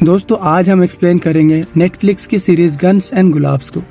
दोस्तों आज हम एक्सप्लेन करेंगे नेटफ्लिक्स की सीरीज गन्स एंड गुलाब्स को।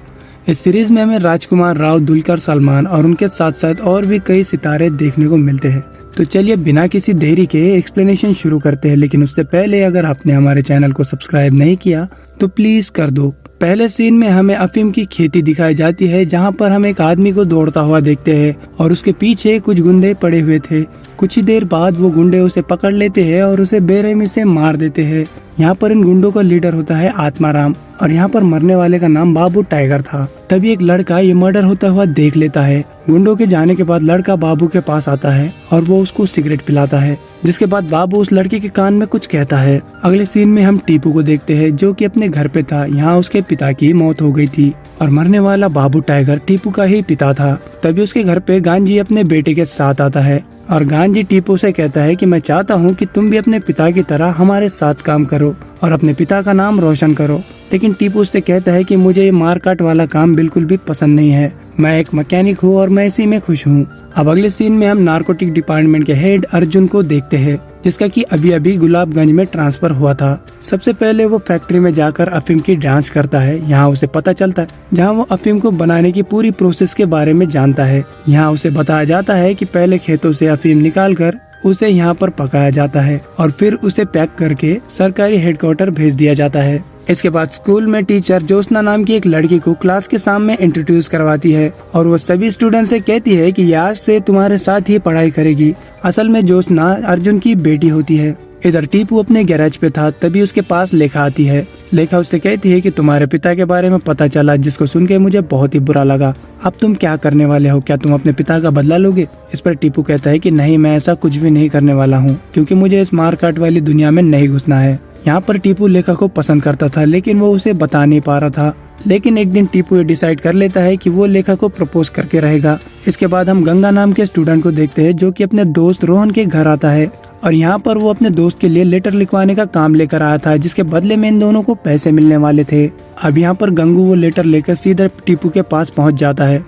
इस सीरीज में हमें राजकुमार राव, दुलकर सलमान और उनके साथ साथ और भी कई सितारे देखने को मिलते हैं। तो चलिए बिना किसी देरी के एक्सप्लेनेशन शुरू करते हैं। लेकिन उससे पहले अगर आपने हमारे चैनल को सब्सक्राइब नहीं किया तो प्लीज कर दो। पहले सीन में हमें अफीम की खेती दिखाई जाती है, जहां पर हम एक आदमी को दौड़ता हुआ देखते हैं और उसके पीछे कुछ गुंडे पड़े हुए थे। कुछ ही देर बाद वो गुंडे उसे पकड़ लेते हैं और उसे बेरहमी से मार देते हैं। यहाँ पर इन गुंडों का लीडर होता है आत्माराम और यहाँ पर मरने वाले का नाम बाबू टाइगर था। तभी एक लड़का ये मर्डर होता हुआ देख लेता है। गुंडों के जाने के बाद लड़का बाबू के पास आता है और वो उसको सिगरेट पिलाता है, जिसके बाद बाबू उस लड़के के कान में कुछ कहता है। अगले सीन में हम टीपू को देखते हैं, जो कि अपने घर पे था। यहाँ उसके पिता की मौत हो गई थी और मरने वाला बाबू टाइगर टीपू का ही पिता था। तभी उसके घर पे गांजी अपने बेटे के साथ आता है और गांजी टीपू से कहता है कि मैं चाहता हूँ कि तुम भी अपने पिता की तरह हमारे साथ काम करो और अपने पिता का नाम रोशन करो। लेकिन टीपू उससे कहता है कि मुझे ये मारकाट वाला काम बिल्कुल भी पसंद नहीं है। मैं एक मैकेनिक हूँ और मैं इसी में खुश हूँ। अब अगले सीन में हम नारकोटिक डिपार्टमेंट के हेड अर्जुन को देखते हैं, जिसका कि अभी अभी गुलाबगंज में ट्रांसफर हुआ था। सबसे पहले वो फैक्ट्री में जाकर अफीम की जांच करता है। यहाँ उसे पता चलता है, जहाँ वो अफीम को बनाने की पूरी प्रोसेस के बारे में जानता है। यहाँ उसे बताया जाता है कि पहले खेतों से अफीम निकालकर उसे यहाँ पर पकाया जाता है और फिर उसे पैक करके सरकारी हेडक्वार्टर भेज दिया जाता है। इसके बाद स्कूल में टीचर ज्योत्सना नाम की एक लड़की को क्लास के सामने इंट्रोड्यूस करवाती है और वो सभी स्टूडेंट से कहती है कि आज से तुम्हारे साथ ही पढ़ाई करेगी। असल में ज्योत्सना अर्जुन की बेटी होती है। इधर टीपू अपने गैराज पे था, तभी उसके पास लेखा आती है। लेखा उससे कहती है कि तुम्हारे पिता के बारे में पता चला, जिसको सुन के मुझे बहुत ही बुरा लगा। अब तुम क्या करने वाले हो? क्या तुम अपने पिता का बदला लोगे? इस पर टीपू कहता है कि नहीं, मैं ऐसा कुछ भी नहीं करने वाला हूँ, क्योंकि मुझे इस मारकाट वाली दुनिया में नहीं घुसना है। यहाँ पर टीपू लेखा को पसंद करता था, लेकिन वो उसे बता नहीं पा रहा था। लेकिन एक दिन टीपू ये डिसाइड कर लेता है कि वो लेखा को प्रपोज करके रहेगा। इसके बाद हम गंगा नाम के स्टूडेंट को देखते हैं, जो कि अपने दोस्त रोहन के घर आता है और यहाँ पर वो अपने दोस्त के लिए लेटर लिखवाने का काम लेकर आया था, जिसके बदले में इन दोनों को पैसे मिलने वाले थे। अब यहाँ पर गंगू वो लेटर लेकर सीधा टीपू के पास पहुँच जाता है।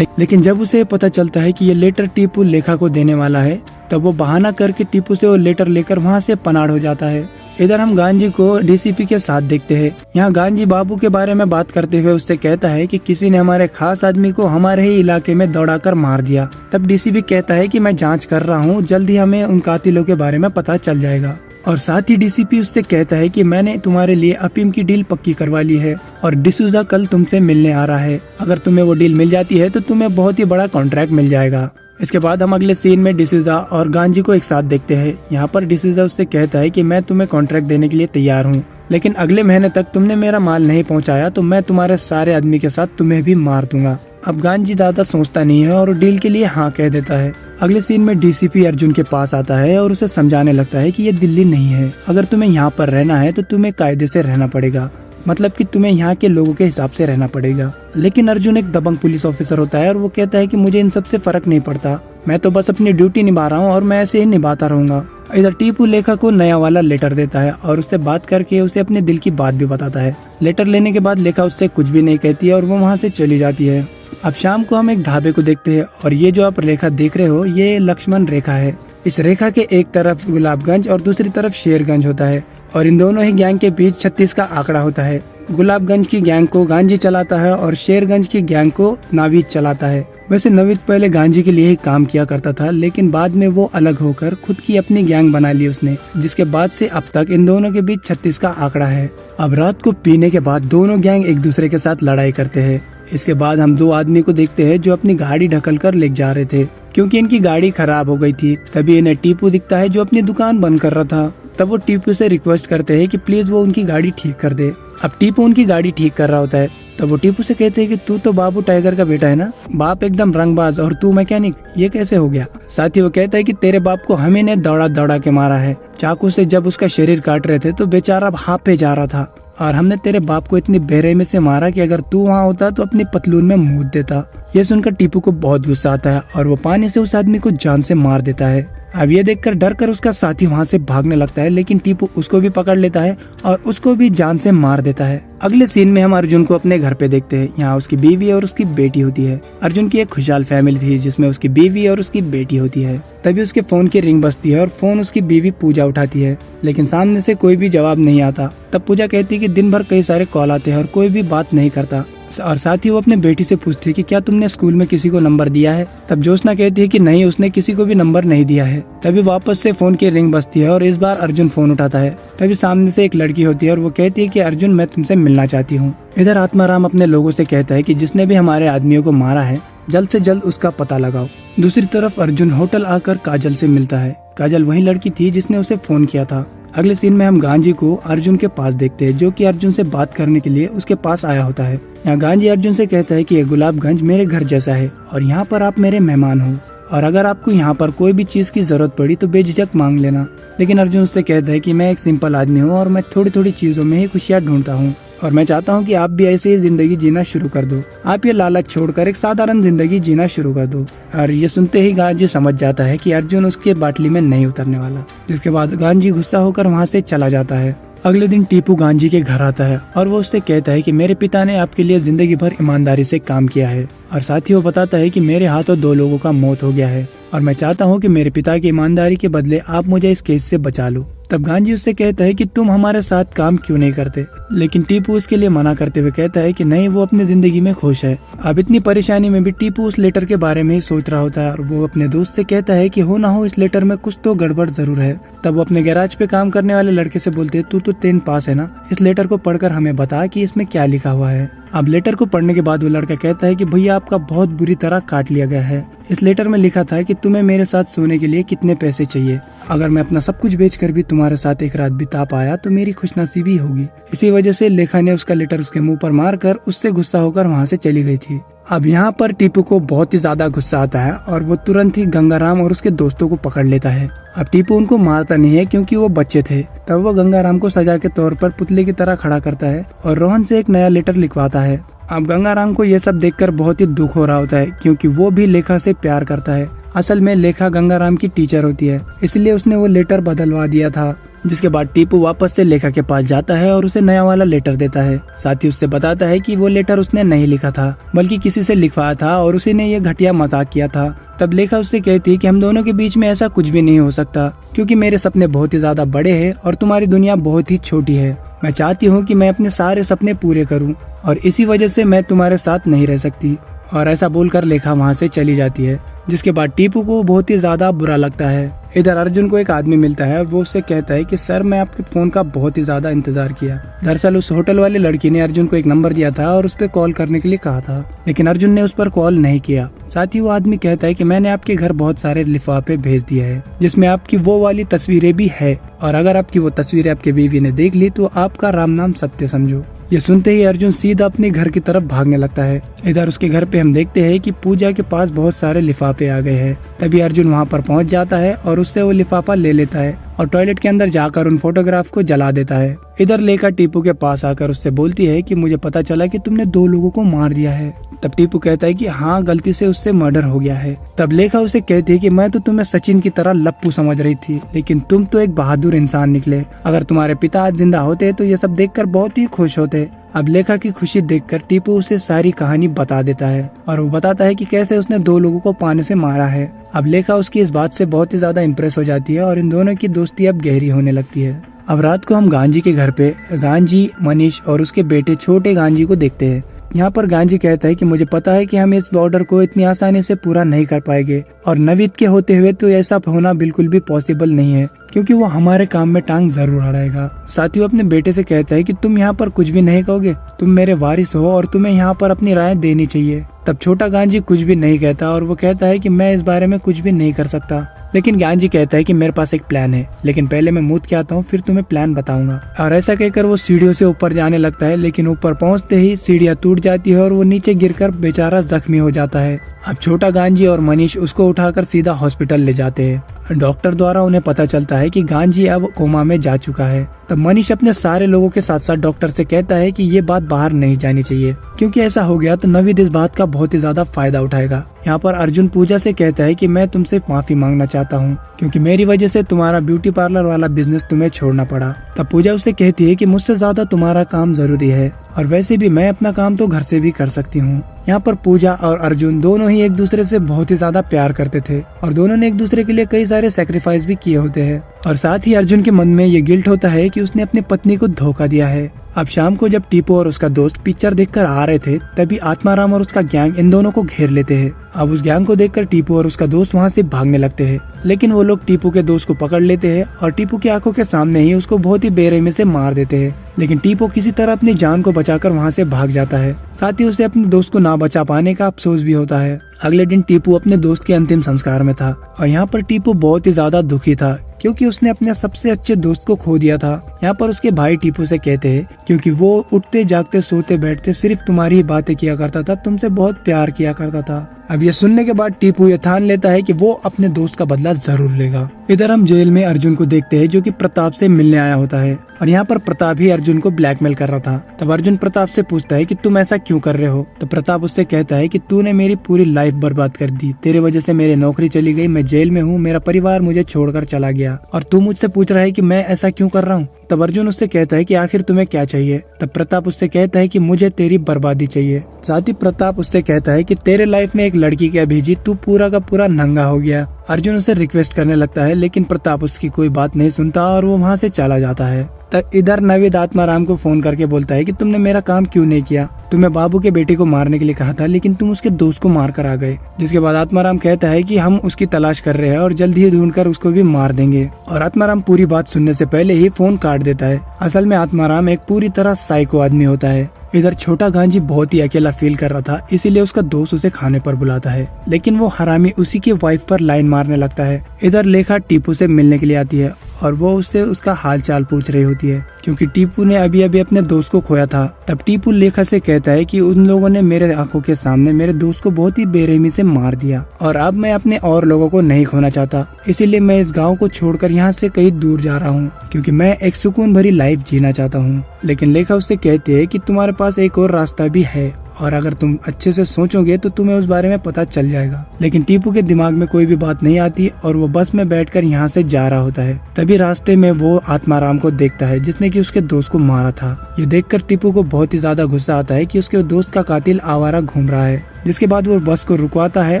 लेकिन जब उसे पता चलता है कि ये लेटर टीपू लेखा को देने वाला है, तब वो बहाना करके टीपू से वो लेटर लेकर वहाँ से पनाड़ हो जाता है। इधर हम गांजी को डीसीपी के साथ देखते हैं। यहाँ गांजी बाबू के बारे में बात करते हुए उससे कहता है कि किसी ने हमारे खास आदमी को हमारे ही इलाके में दौड़ाकर मार दिया। तब डीसीपी कहता है कि मैं जांच कर रहा हूँ, जल्दी हमें उन कातिलों के बारे में पता चल जाएगा। और साथ ही डीसीपी उससे कहता है कि मैंने तुम्हारे लिए अफीम की डील पक्की करवा ली है और डिसूजा कल तुमसे मिलने आ रहा है। अगर तुम्हें वो डील मिल जाती है तो तुम्हें बहुत ही बड़ा कॉन्ट्रैक्ट मिल जाएगा। इसके बाद हम अगले सीन में डिसूजा और गांजी को एक साथ देखते हैं। यहाँ पर डिसूजा उससे कहता है कि मैं तुम्हें कॉन्ट्रैक्ट देने के लिए तैयार हूँ, लेकिन अगले महीने तक तुमने मेरा माल नहीं पहुँचाया तो मैं तुम्हारे सारे आदमी के साथ तुम्हें भी मार दूंगा। अब गांजी ज्यादा सोचता नहीं है और डील के लिए हाँ कह देता है। अगले सीन में डीसीपी अर्जुन के पास आता है और उसे समझाने लगता है कि ये दिल्ली नहीं है। अगर तुम्हें यहाँ पर रहना है तो तुम्हें कायदे से रहना पड़ेगा, मतलब कि तुम्हें यहाँ के लोगों के हिसाब से रहना पड़ेगा। लेकिन अर्जुन एक दबंग पुलिस ऑफिसर होता है और वो कहता है कि मुझे इन सब से फर्क नहीं पड़ता, मैं तो बस अपनी ड्यूटी निभा रहा हूँ और मैं ऐसे ही निभाता रहूंगा। इधर टीपू लेखा को नया वाला लेटर देता है और उससे बात करके उसे अपने दिल की बात भी बताता है। लेटर लेने के बाद लेखा उससे कुछ भी नहीं कहती है और वो वहाँ से चली जाती है। अब शाम को हम एक ढाबे को देखते हैं और ये जो आप रेखा देख रहे हो, ये लक्ष्मण रेखा है। इस रेखा के एक तरफ गुलाबगंज और दूसरी तरफ शेरगंज होता है और इन दोनों ही गैंग के बीच 36 का आंकड़ा होता है। गुलाबगंज की गैंग को गांजी चलाता है और शेरगंज की गैंग को नावीद चलाता है। वैसे नवीद पहले गांजी के लिए ही काम किया करता था, लेकिन बाद में वो अलग होकर खुद की अपनी गैंग बना ली उसने, जिसके बाद से अब तक इन दोनों के बीच 36 का आंकड़ा है। अब रात को पीने के बाद दोनों गैंग एक दूसरे के साथ लड़ाई करते हैं। इसके बाद हम दो आदमी को देखते हैं जो अपनी गाड़ी ढकल कर ले जा रहे थे, क्योंकि इनकी गाड़ी खराब हो गई थी। तभी इन्हें टीपू दिखता है, जो अपनी दुकान बंद कर रहा था। तब वो टीपू से रिक्वेस्ट करते हैं कि प्लीज वो उनकी गाड़ी ठीक कर दे। अब टीपू उनकी गाड़ी ठीक कर रहा होता है, तब वो टीपू से कहते हैं कि तू तो बाबू टाइगर का बेटा है ना, बाप एकदम रंगबाज और तू मैकेनिक, ये कैसे हो गया? साथ ही वो कहता है कि तेरे बाप को हमें ने दौड़ा दौड़ा के मारा है। चाकू से जब उसका शरीर काट रहे थे तो बेचारा हांफे जा रहा था और हमने तेरे बाप को इतनी बेरहमी से मारा कि अगर तू वहाँ होता तो अपनी पतलून में मूत देता। ये सुनकर टीपू को बहुत गुस्सा आता है और वो पानी से उस आदमी को जान से मार देता है। अब ये देखकर डर कर उसका साथी वहाँ से भागने लगता है, लेकिन टीपू उसको भी पकड़ लेता है और उसको भी जान से मार देता है। अगले सीन में हम अर्जुन को अपने घर पे देखते हैं। यहाँ उसकी बीवी और उसकी बेटी होती है। अर्जुन की एक खुशहाल फैमिली थी जिसमें उसकी बीवी और उसकी बेटी होती है। तभी उसके फोन की रिंग बजती है और फोन उसकी बीवी पूजा उठाती है, लेकिन सामने से कोई भी जवाब नहीं आता। तब पूजा कहती है कि दिन भर कई सारे कॉल आते हैं और कोई भी बात नहीं करता, और साथ ही वो अपने बेटी से पूछती है कि क्या तुमने स्कूल में किसी को नंबर दिया है। तब ज्योत्सना कहती है कि नहीं, उसने किसी को भी नंबर नहीं दिया है। तभी वापस से फोन की रिंग बजती है और इस बार अर्जुन फोन उठाता है। तभी सामने से एक लड़की होती है और वो कहती है कि अर्जुन, मैं तुमसे मिलना चाहती हूँ। इधर आत्माराम अपने लोगों से कहता है कि जिसने भी हमारे आदमियों को मारा है जल्द से जल्द उसका पता लगाओ। दूसरी तरफ अर्जुन होटल आकर काजल से मिलता है। काजल वही लड़की थी जिसने उसे फोन किया था। अगले सीन में हम गांजी को अर्जुन के पास देखते हैं, जो कि अर्जुन से बात करने के लिए उसके पास आया होता है। यहाँ गांजी अर्जुन से कहता है कि ये गुलाबगंज मेरे घर जैसा है और यहाँ पर आप मेरे मेहमान हो, और अगर आपको यहाँ पर कोई भी चीज की जरूरत पड़ी तो बेझिझक मांग लेना। लेकिन अर्जुन उससे कहता है कि मैं एक सिंपल आदमी हूँ और मैं थोड़ी थोड़ी चीजों में ही खुशियाँ ढूंढता हूँ, और मैं चाहता हूँ कि आप भी ऐसे ही जिंदगी जीना शुरू कर दो। आप ये लालच छोड़कर एक साधारण जिंदगी जीना शुरू कर दो। और ये सुनते ही गांजी समझ जाता है कि अर्जुन उसके बाटली में नहीं उतरने वाला, जिसके बाद गांजी गुस्सा होकर वहाँ से चला जाता है। अगले दिन टीपू गांजी के घर आता है और वो उससे कहता है कि मेरे पिता ने आपके लिए जिंदगी भर ईमानदारी से काम किया है, और साथ ही वो बताता है कि मेरे हाथों 2 लोगों का मौत हो गया है और मैं चाहता हूँ कि मेरे पिता की ईमानदारी के बदले आप मुझे इस केस से बचा लो। तब गांजी उससे कहता है कि तुम हमारे साथ काम क्यों नहीं करते, लेकिन टीपू उसके लिए मना करते हुए कहता है कि नहीं, वो अपनी जिंदगी में खुश है। अब इतनी परेशानी में भी टीपू उस लेटर के बारे में ही सोच रहा होता है और वो अपने दोस्त से कहता है कि हो ना हो इस लेटर में कुछ तो गड़बड़ जरूर है। तब वो अपने गैराज पे काम करने वाले लड़के से बोलते है, तू तो 10 पास है ना, इस लेटर को पढ़कर हमें बता कि इसमें क्या लिखा हुआ है। अब लेटर को पढ़ने के बाद वो लड़का कहता है कि भैया आपका बहुत बुरी तरह काट लिया गया है। इस लेटर में लिखा था कि तुम्हें मेरे साथ सोने के लिए कितने पैसे चाहिए। अगर मैं अपना सब कुछ बेचकर भी तुम्हारे साथ एक रात बिता पाया तो मेरी खुशनसीबी होगी। इसी वजह से लेखा ने उसका लेटर उसके मुंह पर मारकर उससे गुस्सा होकर वहाँ से चली गई थी। अब यहाँ पर टीपू को बहुत ही ज्यादा गुस्सा आता है और वो तुरंत ही गंगाराम और उसके दोस्तों को पकड़ लेता है। अब टीपू उनको मारता नहीं है क्योंकि वो बच्चे थे। तब वो गंगाराम को सजा के तौर पर पुतले की तरह खड़ा करता है और रोहन से एक नया लेटर लिखवाता है। अब गंगाराम को ये सब देखकर बहुत ही दुख हो रहा होता है क्योंकि वो भी लेखा से प्यार करता है। असल में लेखा गंगाराम की टीचर होती है, इसलिए उसने वो लेटर बदलवा दिया था। जिसके बाद टीपू वापस से लेखा के पास जाता है और उसे नया वाला लेटर देता है। साथ ही उससे बताता है कि वो लेटर उसने नहीं लिखा था बल्कि किसी से लिखवाया था और उसी ने ये घटिया मजाक किया था। तब लेखा उससे कहती है कि हम दोनों के बीच में ऐसा कुछ भी नहीं हो सकता क्योंकि मेरे सपने बहुत ही ज्यादा बड़े हैं और तुम्हारी दुनिया बहुत ही छोटी है। मैं चाहती हूँ कि मैं अपने सारे सपने पूरे करूँ और इसी वजह से मैं तुम्हारे साथ नहीं रह सकती। और ऐसा बोलकर लेखा वहाँ से चली जाती है, जिसके बाद टीपू को बहुत ही ज्यादा बुरा लगता है। इधर अर्जुन को एक आदमी मिलता है, वो उससे कहता है कि सर मैं आपके फोन का बहुत ही ज्यादा इंतजार किया। दरअसल उस होटल वाले लड़की ने अर्जुन को एक नंबर दिया था और उस पर कॉल करने के लिए कहा था, लेकिन अर्जुन ने उस पर कॉल नहीं किया। साथ ही वो आदमी कहता है कि मैंने आपके घर बहुत सारे लिफाफे भेज दिए हैं जिसमें आपकी वो वाली तस्वीरें भी है, और अगर आपकी वो तस्वीरें आपके बीवी ने देख ली तो आपका राम नाम सत्य समझो। ये सुनते ही अर्जुन सीधा अपने घर की तरफ भागने लगता है। इधर उसके घर पे हम देखते हैं कि पूजा के पास बहुत सारे लिफाफे आ गए हैं। तभी अर्जुन वहाँ पर पहुँच जाता है और उससे वो लिफाफा ले लेता है और टॉयलेट के अंदर जाकर उन फोटोग्राफ को जला देता है। इधर लेखा टीपू के पास आकर उससे बोलती है कि मुझे पता चला कि तुमने 2 लोगों को मार दिया है। तब टीपू कहता है कि हाँ, गलती से उससे मर्डर हो गया है। तब लेखा उसे कहती है कि मैं तो तुम्हें सचिन की तरह लप्पू समझ रही थी, लेकिन तुम तो एक बहादुर इंसान निकले। अगर तुम्हारे पिता आज जिंदा होते तो ये सब देखकर बहुत ही खुश होते। अब लेखा की खुशी देखकर टीपू उसे सारी कहानी बता देता है और वो बताता है कि कैसे उसने 2 लोगों को पानी से मारा है। अब लेखा उसकी इस बात से बहुत ही ज्यादा इम्प्रेस हो जाती है और इन दोनों की दोस्ती अब गहरी होने लगती है। अब रात को हम गांजी के घर पे गांजी, मनीष और उसके बेटे छोटे गांजी को देखते हैं। यहाँ पर गांजी कहता है कि मुझे पता है कि हम इस ऑर्डर को इतनी आसानी से पूरा नहीं कर पाएंगे और नवीद के होते हुए तो ऐसा होना बिल्कुल भी पॉसिबल नहीं है क्योंकि वो हमारे काम में टांग जरूर अड़ाएगा। साथ ही वो अपने बेटे से कहता है कि तुम यहाँ पर कुछ भी नहीं कहोगे, तुम मेरे वारिस हो और तुम्हें यहाँ पर अपनी राय देनी चाहिए। तब छोटा गांजी कुछ भी नहीं कहता और वो कहता है कि मैं इस बारे में कुछ भी नहीं कर सकता। लेकिन गांजी कहता है कि मेरे पास एक प्लान है, लेकिन पहले मैं मूत के आता हूँ फिर तुम्हें प्लान बताऊंगा। और ऐसा कहकर वो सीढ़ियों से ऊपर जाने लगता है, लेकिन ऊपर पहुँचते ही सीढ़ियाँ टूट जाती है और वो नीचे गिरकर बेचारा जख्मी हो जाता है। अब छोटा गांजी और मनीष उसको उठाकर सीधा हॉस्पिटल ले जाते हैं। डॉक्टर द्वारा उन्हें पता चलता है कि गांजी अब कोमा में जा चुका है। तब मनीष अपने सारे लोगों के साथ साथ डॉक्टर से कहता है कि ये बात बाहर नहीं जानी चाहिए, क्योंकि ऐसा हो गया तो नवीद इस बात का बहुत ही ज्यादा फायदा उठाएगा। यहाँ पर अर्जुन पूजा से कहता है कि मैं तुमसे माफी मांगना चाहता हूँ, क्योंकि मेरी वजह से तुम्हारा ब्यूटी पार्लर वाला बिजनेस तुम्हें छोड़ना पड़ा। तब पूजा उससे कहती है कि मुझसे ज्यादा तुम्हारा काम जरूरी है, और वैसे भी मैं अपना काम तो घर से भी कर सकती हूँ। यहाँ पर पूजा और अर्जुन दोनों ही एक दूसरे से बहुत ही ज्यादा प्यार करते थे, और दोनों ने एक दूसरे के लिए कई सारे सेक्रीफाइस भी किए होते हैं। और साथ ही अर्जुन के मन में ये गिल्ट होता है कि उसने अपनी पत्नी को धोखा दिया है। अब शाम को जब टीपू और उसका दोस्त पिक्चर देखकर आ रहे थे, तभी आत्माराम और उसका गैंग इन दोनों को घेर लेते हैं। अब उस गैंग को देखकर टीपू और उसका दोस्त वहाँ से भागने लगते हैं, लेकिन वो लोग टीपू के दोस्त को पकड़ लेते हैं और टीपू की आंखों के सामने ही उसको बहुत ही बेरहमी से मार देते हैं। लेकिन टीपू किसी तरह अपनी जान को बचाकर वहाँ से भाग जाता है। साथ ही उसे अपने दोस्त को ना बचा पाने का अफसोस भी होता है। अगले दिन टीपू अपने दोस्त के अंतिम संस्कार में था, और यहाँ पर टीपू बहुत ही ज्यादा दुखी था, क्योंकि उसने अपने सबसे अच्छे दोस्त को खो दिया था। यहाँ पर उसके भाई टीपू से कहते हैं, क्योंकि वो उठते जागते सोते बैठते सिर्फ तुम्हारी ही बातें किया करता था, तुमसे बहुत प्यार किया करता था। अब ये सुनने के बाद टीपू ये ठान लेता है कि वो अपने दोस्त का बदला जरूर लेगा। इधर हम जेल में अर्जुन को देखते हैं, जो कि प्रताप से मिलने आया होता है, और यहाँ पर प्रताप ही अर्जुन को ब्लैकमेल कर रहा था। तब अर्जुन प्रताप से पूछता है कि तुम ऐसा क्यों कर रहे हो। तो प्रताप उससे कहता है कि तूने मेरी पूरी लाइफ बर्बाद कर दी, तेरे वजह से मेरी नौकरी चली गई, मैं जेल में हूँ, मेरा परिवार मुझे छोड़कर चला गया, और तू मुझसे पूछ रहा है कि मैं ऐसा क्यों कर रहा हूँ। तब अर्जुन उससे कहता है कि आखिर तुम्हें क्या चाहिए। तब प्रताप उससे कहता है कि मुझे तेरी बर्बादी चाहिए। साथ ही प्रताप उससे कहता है कि तेरे लाइफ में एक लड़की क्या भेजी, तू पूरा का पूरा नंगा हो गया। अर्जुन उसे रिक्वेस्ट करने लगता है, लेकिन प्रताप उसकी कोई बात नहीं सुनता और वो वहाँ से चला जाता है। तब इधर नवीद आत्माराम को फोन करके बोलता है कि तुमने मेरा काम क्यों नहीं किया, तुम्हें बाबू के बेटे को मारने के लिए कहा था, लेकिन तुम उसके दोस्त को मार कर आ गए। जिसके बाद आत्माराम कहता है कि हम उसकी तलाश कर रहे हैं और जल्द ही ढूंढकर उसको भी मार देंगे। और आत्माराम पूरी बात सुनने से पहले ही फोन काट देता है। असल में आत्माराम एक पूरी तरह साइको आदमी होता है। इधर छोटा गांजी बहुत ही अकेला फील कर रहा था, इसीलिए उसका दोस्त उसे खाने पर बुलाता है, लेकिन वो हरामी उसी की वाइफ पर लाइन मारने लगता है। इधर लेखा टीपू से मिलने के लिए आती है, और वो उससे उसका हाल चाल पूछ रही होती है, क्योंकि टीपू ने अभी अभी अपने दोस्त को खोया था। तब टीपू लेखा से कहता है कि उन लोगों ने मेरे आंखों के सामने मेरे दोस्त को बहुत ही बेरहमी से मार दिया, और अब मैं अपने और लोगों को नहीं खोना चाहता, इसीलिए मैं इस गांव को छोड़कर यहाँ से कहीं दूर जा रहा हूँ, क्योंकि मैं एक सुकून भरी लाइफ जीना चाहता हूँ। लेकिन लेखा उससे कहती है कि तुम्हारे पास एक और रास्ता भी है, और अगर तुम अच्छे से सोचोगे तो तुम्हें उस बारे में पता चल जाएगा। लेकिन टीपू के दिमाग में कोई भी बात नहीं आती, और वो बस में बैठकर यहाँ से जा रहा होता है। तभी रास्ते में वो आत्माराम को देखता है, जिसने कि उसके दोस्त को मारा था। ये देखकर टीपू को बहुत ही ज्यादा गुस्सा आता है कि उसके दोस्त का कातिल आवारा घूम रहा है। जिसके बाद वो बस को रुकवाता है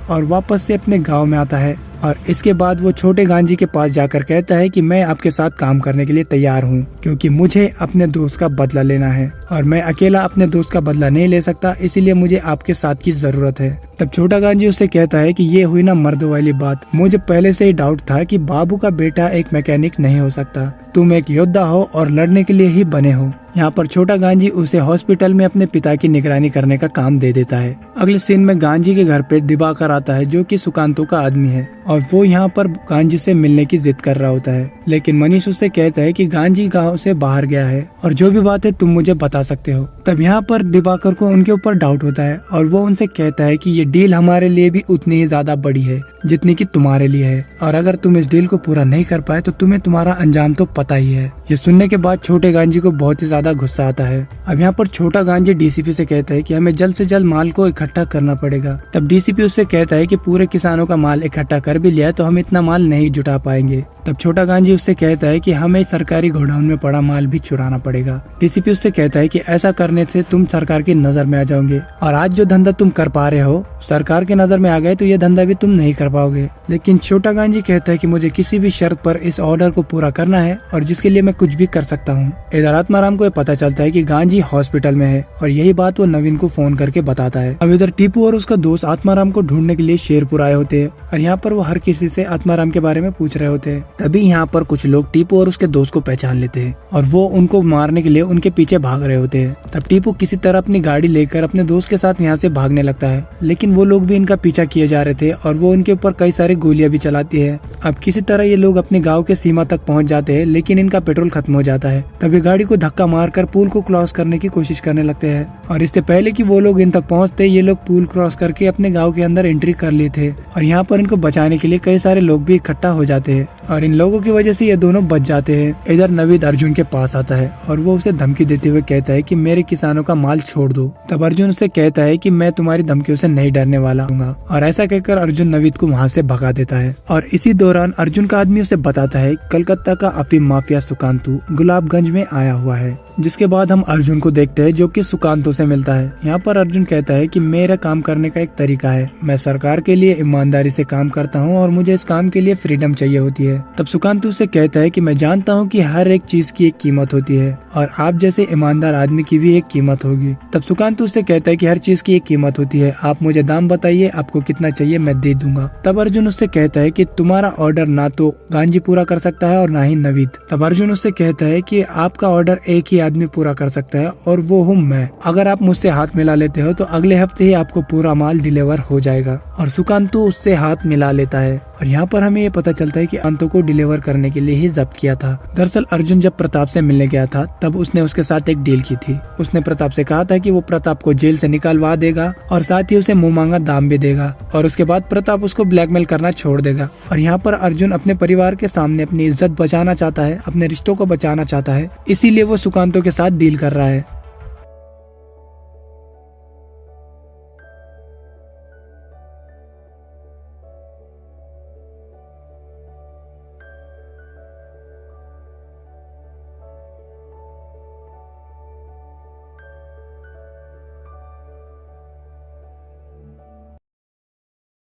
और वापस से अपने गाँव में आता है, और इसके बाद वो छोटे गांजी के पास जाकर कहता है कि मैं आपके साथ काम करने के लिए तैयार हूँ, क्योंकि मुझे अपने दोस्त का बदला लेना है, और मैं अकेला अपने दोस्त का बदला नहीं ले सकता, इसीलिए मुझे आपके साथ की जरूरत है। तब छोटा गांजी उससे कहता है कि ये हुई ना मर्दों वाली बात, मुझे पहले से ही डाउट था कि बाबू का बेटा एक मैकेनिक नहीं हो सकता, तुम एक योद्धा हो और लड़ने के लिए ही बने हो। यहाँ पर छोटा गांजी उसे हॉस्पिटल में अपने पिता की निगरानी करने का काम दे देता है। अगले सीन में गांजी के घर पे दिवाकर आता है, जो कि सुकांतो का आदमी है, और वो यहाँ पर गांजी से मिलने की जिद कर रहा होता है। लेकिन मनीष उससे कहता है कि गांजी गांव से बाहर गया है, और जो भी बात है तुम मुझे बता सकते हो। तब यहाँ पर दिवाकर को उनके ऊपर डाउट होता है, और वो उनसे कहता है कि ये डील हमारे लिए भी उतनी ही ज्यादा बड़ी है जितनी कि तुम्हारे लिए है, और अगर तुम इस डील को पूरा नहीं कर पाए तो तुम्हें तुम्हारा अंजाम तो पता ही है। ये सुनने के बाद छोटे गांजी को बहुत ही ज्यादा गुस्सा आता है। अब यहाँ पर छोटा गांजी डीसीपी से कहता है कि हमें जल्द से जल्द माल को इकट्ठा करना पड़ेगा। तब डीसीपी उससे कहता है कि पूरे किसानों का माल इकट्ठा कर भी लिया तो हम इतना माल नहीं जुटा पाएंगे। तब छोटा गांजी उससे कहता है कि हमें सरकारी गोडाउन में पड़ा माल भी चुराना पड़ेगा। डीसीपी उससे कहता है कि ऐसा करने से तुम सरकार की नजर में आ जाओगे, और आज जो धंधा तुम कर पा रहे हो सरकार के नजर में आ गए तो ये धंधा भी तुम नहीं कर पाओगे। लेकिन छोटा गांजी कहता है कि मुझे किसी भी शर्त पर इस ऑर्डर को पूरा करना है, और जिसके लिए मैं कुछ भी कर सकता हूँ। इधर आत्माराम को पता चलता है कि गांजी हॉस्पिटल में है, और यही बात वो नवीन को फोन करके बताता है। अब इधर टीपू और उसका दोस्त आत्माराम को ढूंढने के लिए शेरपुर आए होते हैं, और यहाँ पर वो हर किसी से आत्माराम के बारे में पूछ रहे होते हैं। तभी यहाँ पर कुछ लोग टीपू और उसके दोस्त को पहचान लेते हैं, और वो उनको मारने के लिए उनके पीछे भाग रहे होते हैं। तब टीपू किसी तरह अपनी गाड़ी लेकर अपने दोस्त के साथ यहाँ से भागने लगता है, लेकिन वो लोग भी इनका पीछा किए जा रहे थे, और वो उनके ऊपर कई सारी गोलियां भी चलाती है। अब किसी तरह ये लोग अपने गांव के सीमा तक पहुंच जाते हैं, लेकिन इनका पेट्रोल खत्म हो जाता है। तभी गाड़ी को धक्का मारकर पुल को क्रॉस करने की कोशिश करने लगते हैं, और इससे पहले कि वो लोग इन तक पहुंचते ये लोग पुल क्रॉस करके अपने गांव के अंदर एंट्री कर लिए थे। और यहाँ पर इनको बचाने करने के लिए कई सारे लोग भी इकट्ठा हो जाते हैं और इन लोगों की वजह से ये दोनों बच जाते हैं। इधर नवीद अर्जुन के पास आता है और वो उसे धमकी देते हुए कहता है कि मेरे किसानों का माल छोड़ दो। तब अर्जुन उसे कहता है कि मैं तुम्हारी धमकियों से नहीं डरने वाला हूँ और ऐसा कहकर अर्जुन नवीद को वहाँ से भगा देता है। और इसी दौरान अर्जुन का आदमी उसे बताता है कलकत्ता का अफीम माफिया सुकांतु गुलाबगंज में आया हुआ है। जिसके बाद हम अर्जुन को देखते हैं जो कि सुकांतु से मिलता है। यहाँ पर अर्जुन कहता है कि मेरा काम करने का एक तरीका है, मैं सरकार के लिए ईमानदारी से काम करता हूँ और मुझे इस काम के लिए फ्रीडम चाहिए होती है। तब सुकांतु से कहता है कि मैं जानता हूँ कि हर एक चीज की एक कीमत होती है और आप जैसे ईमानदार आदमी की भी एक कीमत होगी। तब सुकांतु से कहता है कि हर चीज की एक कीमत होती है, आप मुझे दाम बताइए, आपको कितना चाहिए मैं दे दूंगा। तब अर्जुन उससे कहता है कि तुम्हारा ऑर्डर ना तो गांजी पूरा कर सकता है और ना ही नवीद। तब अर्जुन उससे कहता है कि आपका ऑर्डर एक ही आदमी पूरा कर सकता है और वो हूँ मैं। अगर आप मुझसे हाथ मिला लेते हो तो अगले हफ्ते ही आपको पूरा माल डिलीवर हो जाएगा। और सुकांतु उससे हाथ मिला लेता है और यहाँ पर हमें ये पता चलता है कि अंतों को डिलीवर करने के लिए ही जब्त किया था। दरअसल अर्जुन जब प्रताप से मिलने गया था तब उसने उसके साथ एक डील की थी। उसने प्रताप से कहा था कि वो प्रताप को जेल से निकलवा देगा और साथ ही उसे मुंह मांगा दाम भी देगा और उसके बाद प्रताप उसको ब्लैकमेल करना छोड़ देगा। और यहाँ पर अर्जुन अपने परिवार के सामने अपनी इज्जत बचाना चाहता है, अपने रिश्तों को बचाना चाहता है, इसीलिए वो सुकांतों के साथ डील कर रहा है।